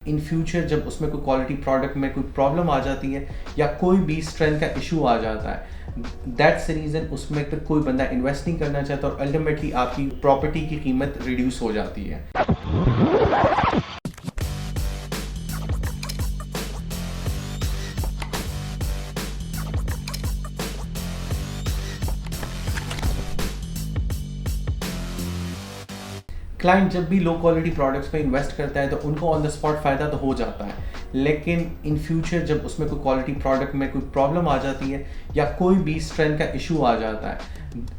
In future जब उसमें कोई क्वालिटी प्रोडक्ट में कोई प्रॉब्लम आ जाती है या कोई भी स्ट्रेंथ का इशू आ जाता है, दैट्स द रीज़न उसमें फिर कोई बंदा इन्वेस्ट नहीं करना चाहता और अल्टीमेटली आपकी प्रॉपर्टी की कीमत रिड्यूस हो जाती है। क्लाइंट जब भी लो क्वालिटी प्रोडक्ट्स पे इन्वेस्ट करता है तो उनको ऑन द स्पॉट फ़ायदा तो हो जाता है, लेकिन इन फ्यूचर जब उसमें कोई क्वालिटी प्रोडक्ट में कोई प्रॉब्लम आ जाती है या कोई भी स्ट्रेंथ का इशू आ जाता है,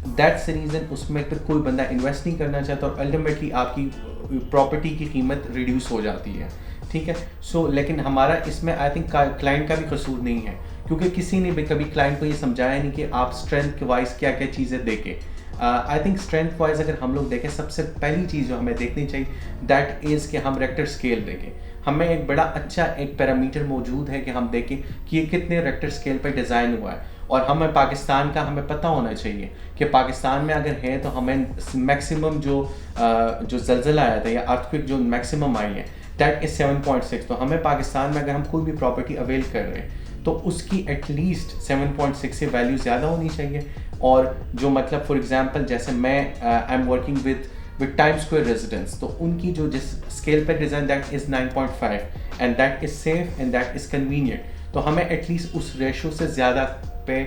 दैट्स द रीज़न उसमें फिर कोई बंदा इन्वेस्ट नहीं करना चाहता और अल्टीमेटली आपकी प्रॉपर्टी की कीमत रिड्यूस हो जाती है। ठीक है, सो लेकिन हमारा इसमें आई थिंक क्लाइंट का भी कसूर नहीं है, क्योंकि किसी ने भी कभी क्लाइंट को ये समझाया नहीं कि आप स्ट्रेंथ के वाइज क्या क्या चीज़ें देखें। आई थिंक स्ट्रेंथ वाइज अगर हम लोग देखें, सबसे पहली चीज़ जो हमें देखनी चाहिए दैट इज़ कि हम रेक्टर स्केल देखें। हमें एक बड़ा अच्छा एक पैरामीटर मौजूद है कि हम देखें कि ये कितने रेक्टर स्केल पर डिज़ाइन हुआ है, और हमें पाकिस्तान का हमें पता होना चाहिए कि पाकिस्तान में अगर है तो हमें मैक्सिमम जो ज़लज़ला आया था या अर्थक्वेक जो मैक्सिमम आई है दैट इज़ 7.6। तो हमें पाकिस्तान में अगर हम कोई भी प्रॉपर्टी अवेल कर रहे हैं तो उसकी एटलीस्ट 7.6 से वैल्यू ज़्यादा होनी चाहिए। और जो मतलब फॉर एग्जांपल जैसे मैं I am working with time square residence, तो उनकी जो जिस स्केल पर design that is 9.5 and that is safe and that is convenient. तो हमें एटलीस्ट उस रेशो से ज़्यादा पे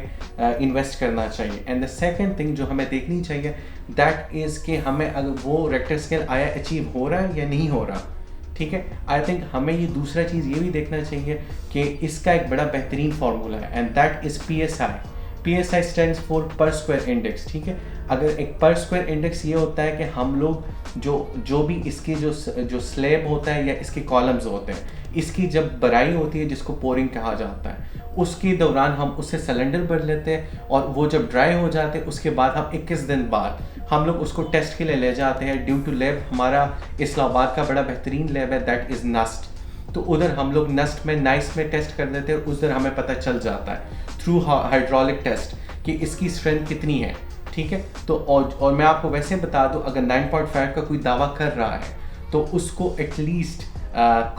इन्वेस्ट करना चाहिए। एंड द सेकंड थिंग जो हमें देखनी चाहिए दैट इज़ कि हमें अगर वो रेक्टर स्केल आया अचीव हो रहा है या नहीं हो रहा। ठीक है, आई थिंक हमें ये दूसरा चीज़ ये भी देखना चाहिए कि इसका एक बड़ा बेहतरीन फार्मूला है and that is PSI। PSI stands for पर स्क्वायर इंडेक्स। ठीक है, अगर एक पर स्क्वायर इंडेक्स ये होता है कि हम लोग जो भी इसके जो स्लैब होता है या इसके कॉलम्स होते हैं, इसकी जब भराई होती है जिसको पोरिंग कहा जाता है, उसके दौरान हम उससे सिलेंडर भर लेते हैं और वो जब ड्राई हो जाते हैं उसके बाद हम 21 दिन बाद हम लोग उसको टेस्ट के लिए ले जाते हैं ड्यू टू लैब। हमारा इस्लामाबाद का बड़ा बेहतरीन लैब है दैट इज़ नस्ट। तो उधर हम लोग नस्ट में नाइस में टेस्ट कर देते हैं, उधर हमें पता चल जाता है थ्रू हाइड्रोलिक टेस्ट कि इसकी स्ट्रेंथ कितनी है। ठीक है, तो और मैं आपको वैसे बता दूं, अगर 9.5 का कोई दावा कर रहा है तो उसको एटलीस्ट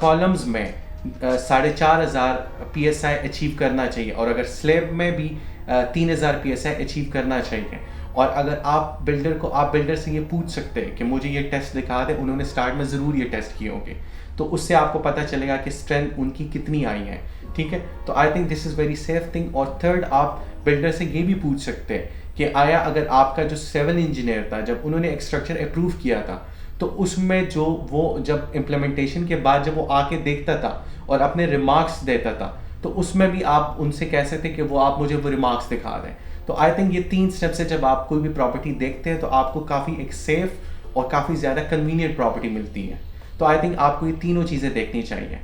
कॉलम्स में 4,500 PSI अचीव करना चाहिए, और अगर स्लैब में भी 3,000 PSI अचीव करना चाहिए। और अगर आप बिल्डर से ये पूछ सकते हैं कि मुझे ये टेस्ट दिखा दें, उन्होंने स्टार्ट में ज़रूर ये टेस्ट किए होंगे, तो उससे आपको पता चलेगा कि स्ट्रेंथ उनकी कितनी आई है। ठीक है, तो I think this is very safe thing. और थर्ड, आप बिल्डर से ये भी पूछ सकते हैं कि आया अगर आपका जो सिविल इंजीनियर था जब उन्होंने एक स्ट्रक्चर अप्रूव किया था तो उसमें जो वो जब इम्प्लीमेंटेशन के बाद जब वो आके देखता था और अपने रिमार्क्स देता था, तो उसमें भी आप उनसे कह सकते कि वो आप मुझे वो रिमार्क्स दिखा दें। तो आई थिंक ये 3 स्टेप से जब आप कोई भी प्रॉपर्टी देखते हैं तो आपको काफ़ी एक सेफ और काफ़ी ज़्यादा कन्वीनियंट प्रॉपर्टी मिलती है। तो आई थिंक आपको ये तीनों चीज़ें देखनी चाहिए।